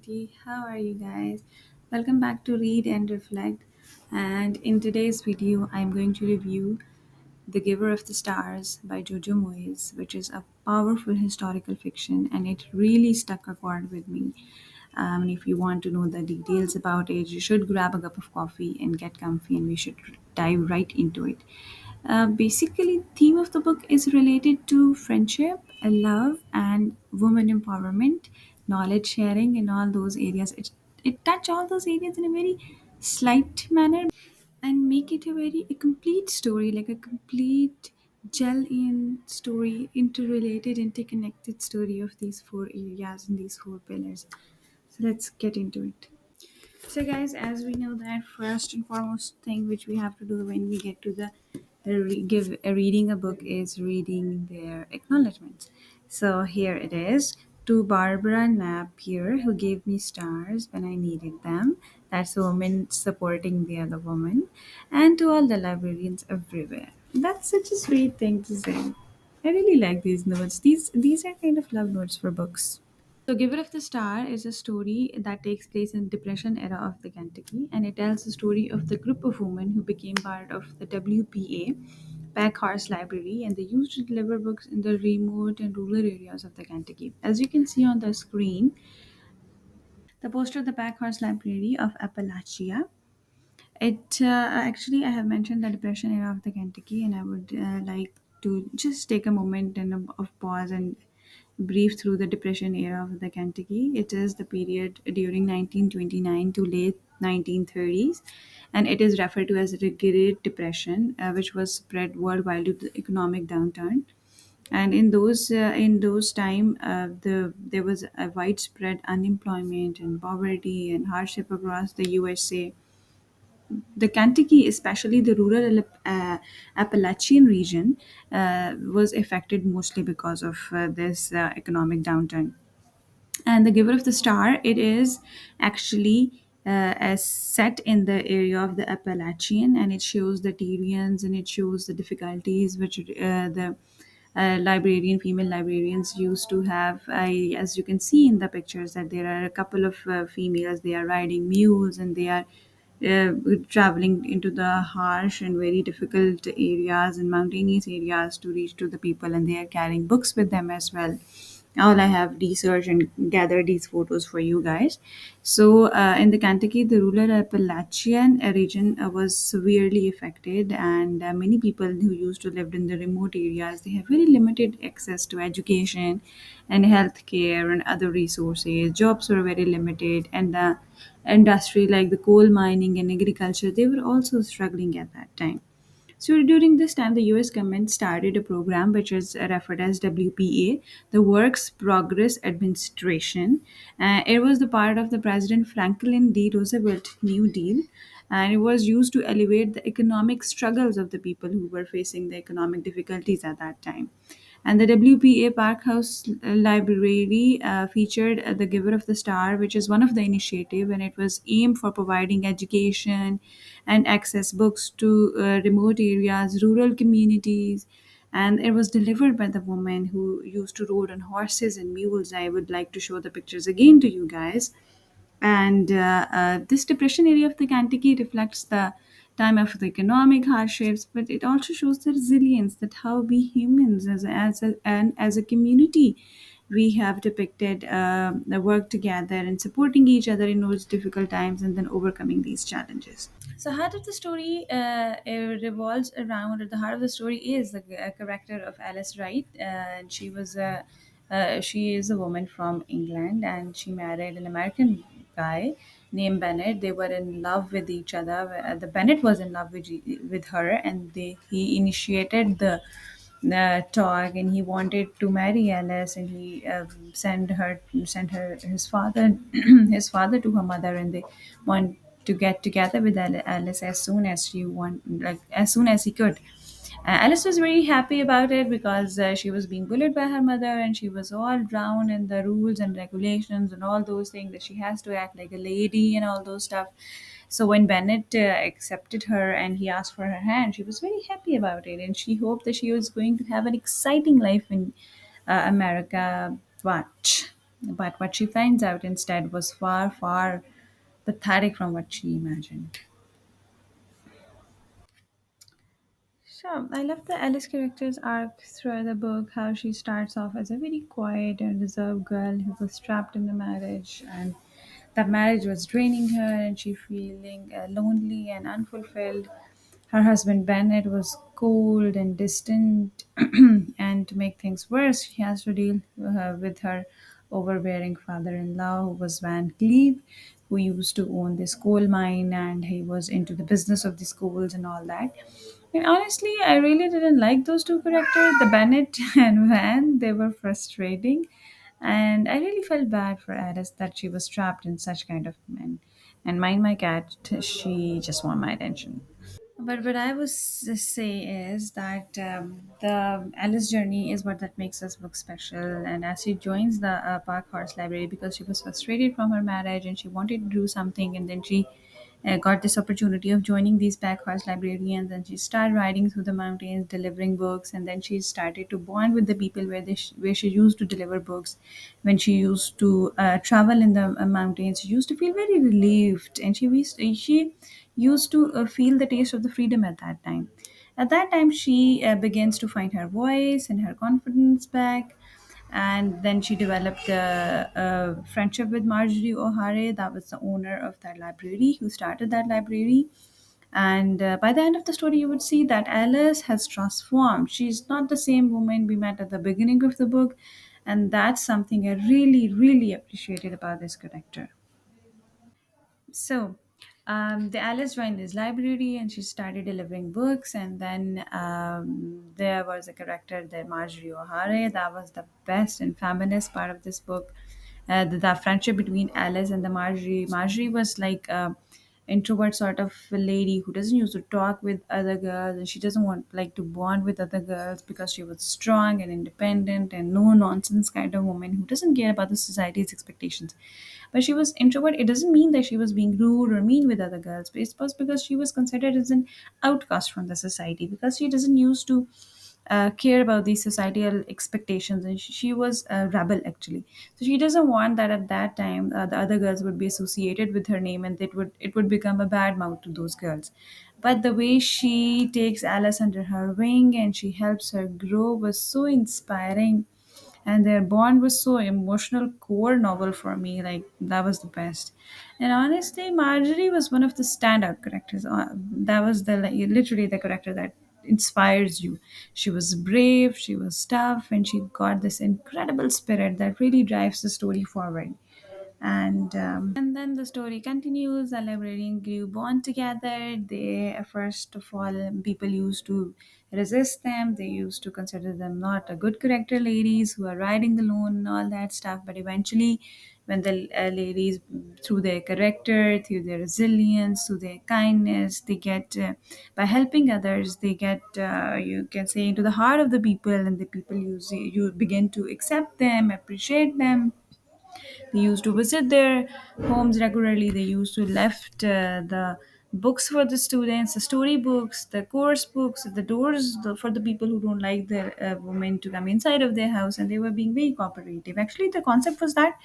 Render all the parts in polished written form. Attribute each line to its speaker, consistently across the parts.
Speaker 1: community. How are you guys? Welcome back to Read and Reflect. And in today's video, I'm going to review The Giver of the Stars by Jojo Moyes, which is a powerful historical fiction and it really stuck a chord with me. If you want to know the details about it, you should grab a cup of coffee and get comfy, and we should dive right into it. Basically, theme of the book is related to friendship, love, and women empowerment, knowledge sharing, and all those areas. It touch all those areas in a very slight manner and make it a complete story, like a complete gel in story, interrelated, interconnected story of these four areas and these four pillars. So let's get into it. So, guys, as we know that first and foremost thing which we have to do when we get to give reading a book is reading their acknowledgments. So here it is. To Barbara Knapp here, who gave me stars when I needed them. That's a woman supporting the other woman. And to all the librarians everywhere. That's such a sweet thing to say. I really like these notes. These are kind of love notes for books. So, Giver of the Star is a story that takes place in Depression era of the Kentucky, and it tells the story of the group of women who became part of the WPA, Packhorse Library, and they used to deliver books in the remote and rural areas of the Kentucky. As you can see on the screen, the poster of the Packhorse Library of Appalachia. I have mentioned the Depression era of the Kentucky, and I would like to just take a moment of pause and brief through the Depression era of the Kentucky. It is the period during 1929 to late 1930s, and it is referred to as the Great Depression, which was spread worldwide due to the economic downturn. And in those time, there was a widespread unemployment and poverty and hardship across the USA. The Kentucky, especially the rural Appalachian region, was affected mostly because of this economic downturn. And The Giver of the Star, it is actually as set in the area of the Appalachian, and it shows the Tyrians and it shows the difficulties which the female librarians used to have. As you can see in the pictures, that there are a couple of females. They are riding mules and they are uh, traveling into the harsh and very difficult areas and mountainous areas to reach to the people, and they are carrying books with them as well. All I have researched and gathered these photos for you guys. So, in the Kentucky, the rural Appalachian region was severely affected, and many people who used to live in the remote areas, they have very limited access to education and healthcare and other resources. Jobs were very limited, and the industry like the coal mining and agriculture, they were also struggling at that time. So during this time, the US government started a program which is referred as WPA, the Works Progress Administration. It was the part of the President Franklin D. Roosevelt New Deal, and it was used to alleviate the economic struggles of the people who were facing the economic difficulties at that time. And the WPA Parkhouse Library featured The Giver of the Star, which is one of the initiative, and it was aimed for providing education and access books to remote areas, rural communities. And it was delivered by the woman who used to ride on horses and mules. I would like to show the pictures again to you guys. And this depression area of the Kentucky reflects the time of the economic hardships, but it also shows the resilience that how we humans as a community, we have depicted the work together and supporting each other in those difficult times and then overcoming these challenges. So, heart of the story revolves around, or the heart of the story is the character of Alice Wright. And she is a woman from England, and she married an American guy named Bennett. They were in love with each other. The Bennett was in love with her, and he initiated the talk, and he wanted to marry Alice, and he sent her his father his father to her mother, and they want to get together with Alice as soon as he could. Alice was very happy about it because she was being bullied by her mother, and she was all drowned in the rules and regulations and all those things that she has to act like a lady and all those stuff. So when Bennett accepted her and he asked for her hand, she was very happy about it, and she hoped that she was going to have an exciting life in America. But But what she finds out instead was far, far pathetic from what she imagined. So I love the Alice character's arc through the book, how she starts off as a very quiet and reserved girl who was trapped in a marriage, and that marriage was draining her and she feeling lonely and unfulfilled. Her husband Bennett was cold and distant, and to make things worse, she has to deal with her overbearing father-in-law, who was Van Cleve, who used to own this coal mine, and he was into the business of these coals and all that. And honestly, I really didn't like those two characters, the Bennett and Van. They were frustrating, and I really felt bad for Alice that she was trapped in such kind of men. And mind my cat, she just want my attention. But what I would say is that the Alice journey is what that makes this book special. And as she joins the Packhorse Library because she was frustrated from her marriage and she wanted to do something, and then she got this opportunity of joining these Packhorse Librarians, and she started riding through the mountains, delivering books, and then she started to bond with the people where she used to deliver books. When she used to travel in the mountains, she used to feel very relieved, and she used to feel the taste of the freedom at that time. At that time, she begins to find her voice and her confidence back. And then she developed a friendship with Margery O'Hare, that was the owner of that library, who started that library. And by the end of the story, you would see that Alice has transformed. She's not the same woman we met at the beginning of the book. And that's something I really, really appreciated about this character. So, the Alice joined this library and she started delivering books. And then there was a character there, Margery O'Hare. That was the best and feminist part of this book. The friendship between Alice and the Margery. Margery was like a introvert sort of a lady who doesn't used to talk with other girls, and she doesn't want like to bond with other girls because she was strong and independent and no nonsense kind of woman who doesn't care about the society's expectations. But she was introvert. It doesn't mean that she was being rude or mean with other girls, but it was because she was considered as an outcast from the society because she doesn't used to care about these societal expectations, and she was a rebel actually. So she doesn't want that at that time the other girls would be associated with her name, and it would become a bad mouth to those girls. But the way she takes Alice under her wing and she helps her grow was so inspiring, and their bond was so emotional core novel for me, like that was the best. And honestly, Marjorie was one of the standout characters. That was the like, literally the character that inspires you. She was brave, she was tough, and she got this incredible spirit that really drives the story forward. And then the story continues. The librarian grew bond together. They first of all, people used to resist them. They used to consider them not a good character ladies who are riding alone and all that stuff. But eventually, when the ladies, through their character, through their resilience, through their kindness, they get by helping others, they get you can say into the heart of the people, and the people you begin to accept them, appreciate them. They used to visit their homes regularly. They used to left the books for the students, the story books, the course books, the doors for the people who don't like their women to come inside of their house, and they were being very cooperative. Actually, the concept was that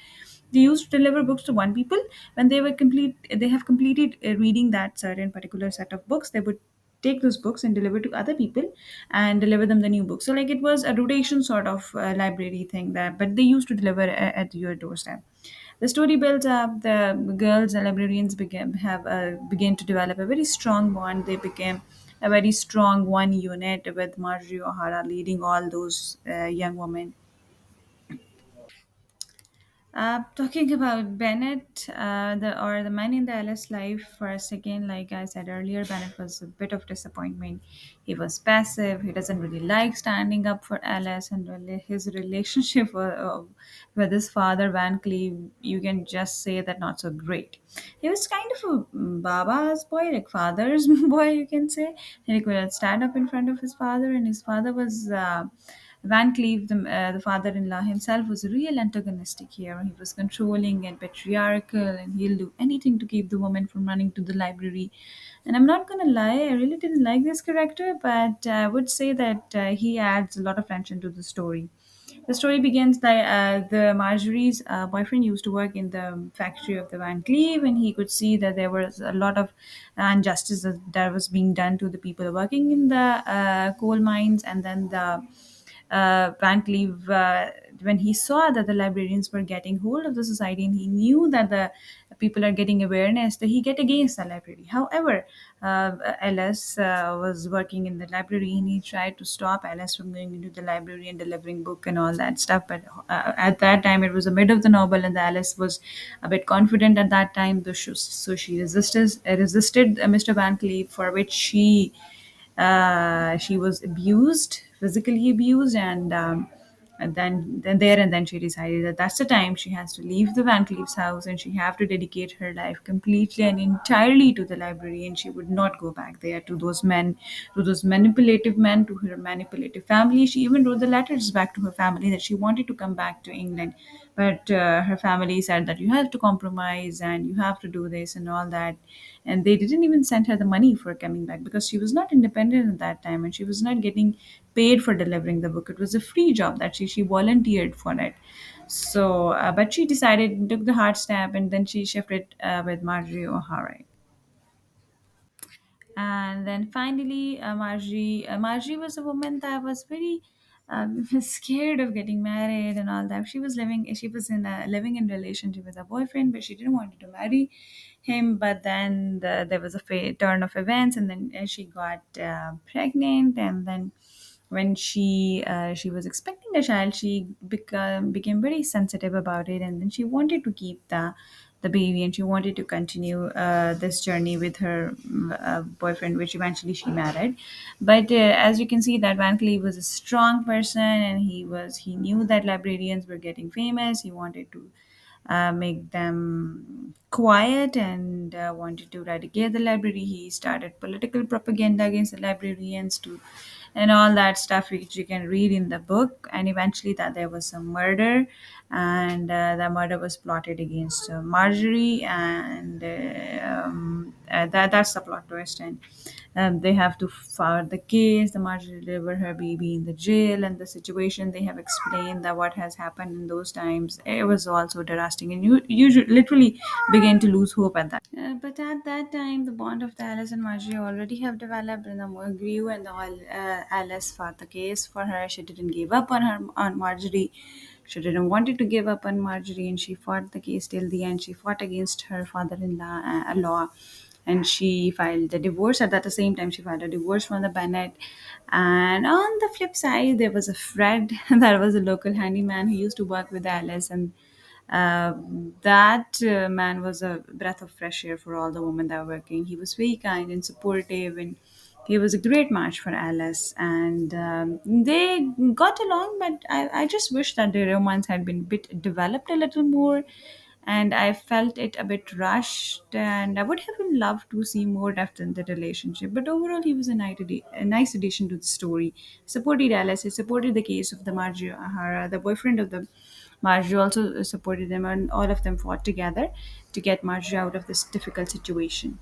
Speaker 1: they used to deliver books to one people when they have completed reading that certain particular set of books. They would take those books and deliver to other people and deliver them the new books. So like it was a rotation sort of library thing, that but they used to deliver at your doorstep. The story builds up. The girls and librarians begin to develop a very strong bond. They became a very strong one unit with Marjorie O'Hara leading all those young women. Talking about Bennett, the man in the Alice life for a second, like I said earlier, Bennett was a bit of disappointment. He was passive. He doesn't really like standing up for Alice, and really his relationship with his father Van Cleve, you can just say that not so great. He was kind of a baba's boy, like father's boy, you can say. And he couldn't stand up in front of his father, and his father was. Van Cleve, the father-in-law himself, was real antagonistic here. He was controlling and patriarchal, and he'll do anything to keep the woman from running to the library. And I'm not gonna lie, I really didn't like this character, but I would say that he adds a lot of tension to the story. The story begins that the Marjorie's boyfriend used to work in the factory of the Van Cleave, and he could see that there was a lot of injustice that was being done to the people working in the coal mines. And then the Van Cleave, when he saw that the librarians were getting hold of the society, and he knew that the people are getting awareness, that he get against the library. However, Alice was working in the library, and he tried to stop Alice from going into the library and delivering book and all that stuff. But at that time, it was the mid of the novel, and the Alice was a bit confident at that time. So she resisted Mr. Van Cleef, for which she was abused, physically abused, and then she decided that that's the time she has to leave the Van Cleef's house, and she have to dedicate her life completely and entirely to the library, and she would not go back there to those men, to those manipulative men, to her manipulative family. She even wrote the letters back to her family that she wanted to come back to England, but her family said that you have to compromise and you have to do this and all that. And they didn't even send her the money for coming back, because she was not independent at that time, and she was not getting paid for delivering the book. It was a free job that she volunteered for it. So but she decided, took the hard step, and then she shifted with Margery O'Hare. And then finally, Marjorie was a woman that was very scared of getting married and all that. She was in a living in relationship with her boyfriend, but she didn't want to marry him. But then there was a turn of events, and then she got pregnant. And then when she was expecting a child, she became very sensitive about it, and then she wanted to keep the baby, and she wanted to continue this journey with her boyfriend, which eventually she married. But as you can see, that Van Cleef was a strong person, and he knew that librarians were getting famous. He wanted to make them quiet, and wanted to eradicate the library. He started political propaganda against the librarians to, and all that stuff which you can read in the book. And eventually, that there was some murder, and the murder was plotted against Marjorie, and that's the plot twist. And they have to file the case. The Marjorie delivered her baby in the jail, and the situation they have explained that what has happened in those times, it was also devastating, and you should literally begin to lose hope at that. But at that time, the bond of the Alice and Marjorie already have developed, and the more grew, and Alice fought the case for her. She didn't give up on Marjorie. She didn't wanted to give up on Marjorie, and she fought the case till the end. She fought against her father-in-law, and she filed a divorce. At the same time, she filed a divorce from the Bennett. And on the flip side, there was a Fred that was a local handyman who used to work with Alice, and that man was a breath of fresh air for all the women that were working. He was very kind and supportive, and he was a great match for Alice. And they got along, but I just wish that their romance had been bit developed a little more. And I felt it a bit rushed, and I would have loved to see more depth in the relationship. But overall, he was a nice addition to the story. Supported Alice, he supported the case of the Marjorie O'Hara, the boyfriend of the Marjorie also supported them, and all of them fought together to get Marjorie out of this difficult situation.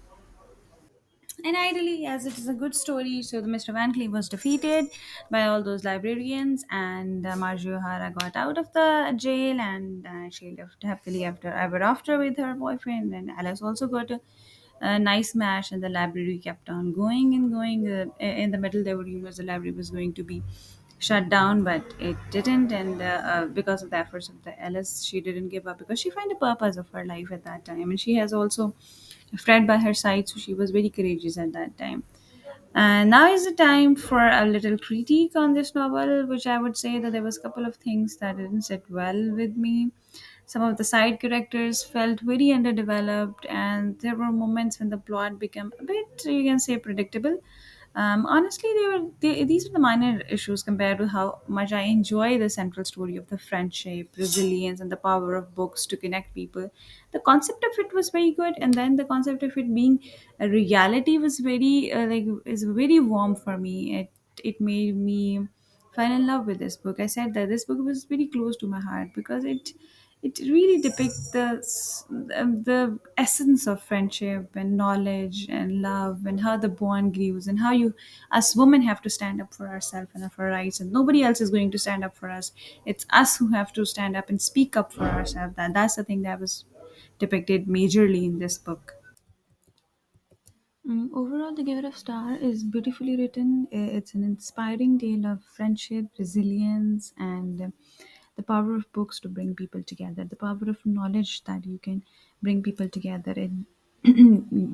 Speaker 1: And ideally, as it is a good story, so the Mr. Van Cleef was defeated by all those librarians, and Marjorie O'Hara got out of the jail, and she lived happily ever after with her boyfriend. And Alice also got a nice match, and the library kept on going and going. In the middle, there were rumors the library was going to be shut down, but it didn't. And because of the efforts of the Alice, she didn't give up, because she found the purpose of her life at that time, and she has also Fred by her side, so she was very courageous at that time. And now is the time for a little critique on this novel, which I would say that there was a couple of things that didn't sit well with me. Some of the side characters felt very underdeveloped, and there were moments when the plot became a bit, you can say, predictable. Honestly, these are the minor issues compared to how much I enjoy the central story of the friendship, resilience, and the power of books to connect people. The concept of it was very good, and then the concept of it being a reality was very is very warm for me. It made me fell in love with this book. I said that this book was very close to my heart, because it really depicts the essence of friendship and knowledge and love, and how the bond grows, and how you as women have to stand up for ourselves and for our rights, and nobody else is going to stand up for us. It's us who have to stand up and speak up for ourselves. That's the thing that was depicted majorly in this book. Overall, The Giver of Star is beautifully written. It's an inspiring tale of friendship, resilience, and the power of books to bring people together. The power of knowledge that you can bring people together and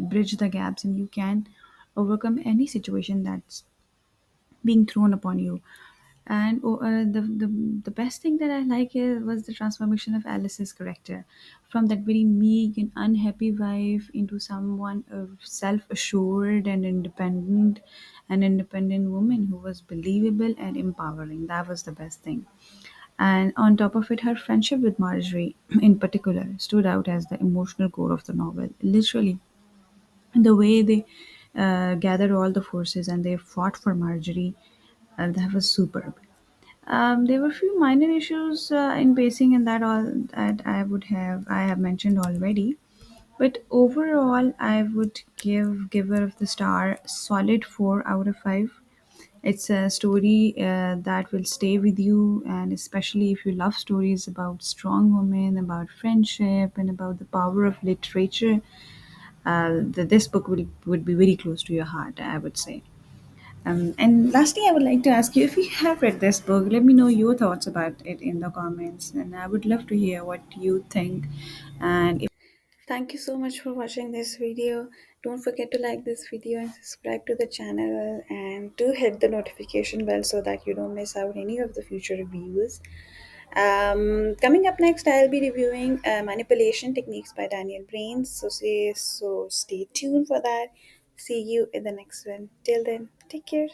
Speaker 1: bridge the gaps, and you can overcome any situation that's being thrown upon you. And the best thing that I like was the transformation of Alice's character from that very meek and unhappy wife into someone self-assured and independent, an independent woman who was believable and empowering. That was the best thing. And on top of it, her friendship with Marjorie in particular stood out as the emotional core of the novel. Literally, the way they gathered all the forces and they fought for Marjorie, that was superb. There were a few minor issues in pacing, and that all that I have mentioned already. But overall, I would give Giver of the Star solid 4 out of 5. It's a story that will stay with you, and especially if you love stories about strong women, about friendship, and about the power of literature, this book would be very close to your heart, I would say. And lastly, I would like to ask you, if you have read this book, let me know your thoughts about it in the comments, and I would love to hear what you think. And thank you so much for watching this video. Don't forget to like this video and subscribe to the channel, and do hit the notification bell so that you don't miss out any of the future reviews. Coming up next, I'll be reviewing Manipulation Techniques by Daniel Brains. So stay tuned for that. See you in the next one. Till then, take care.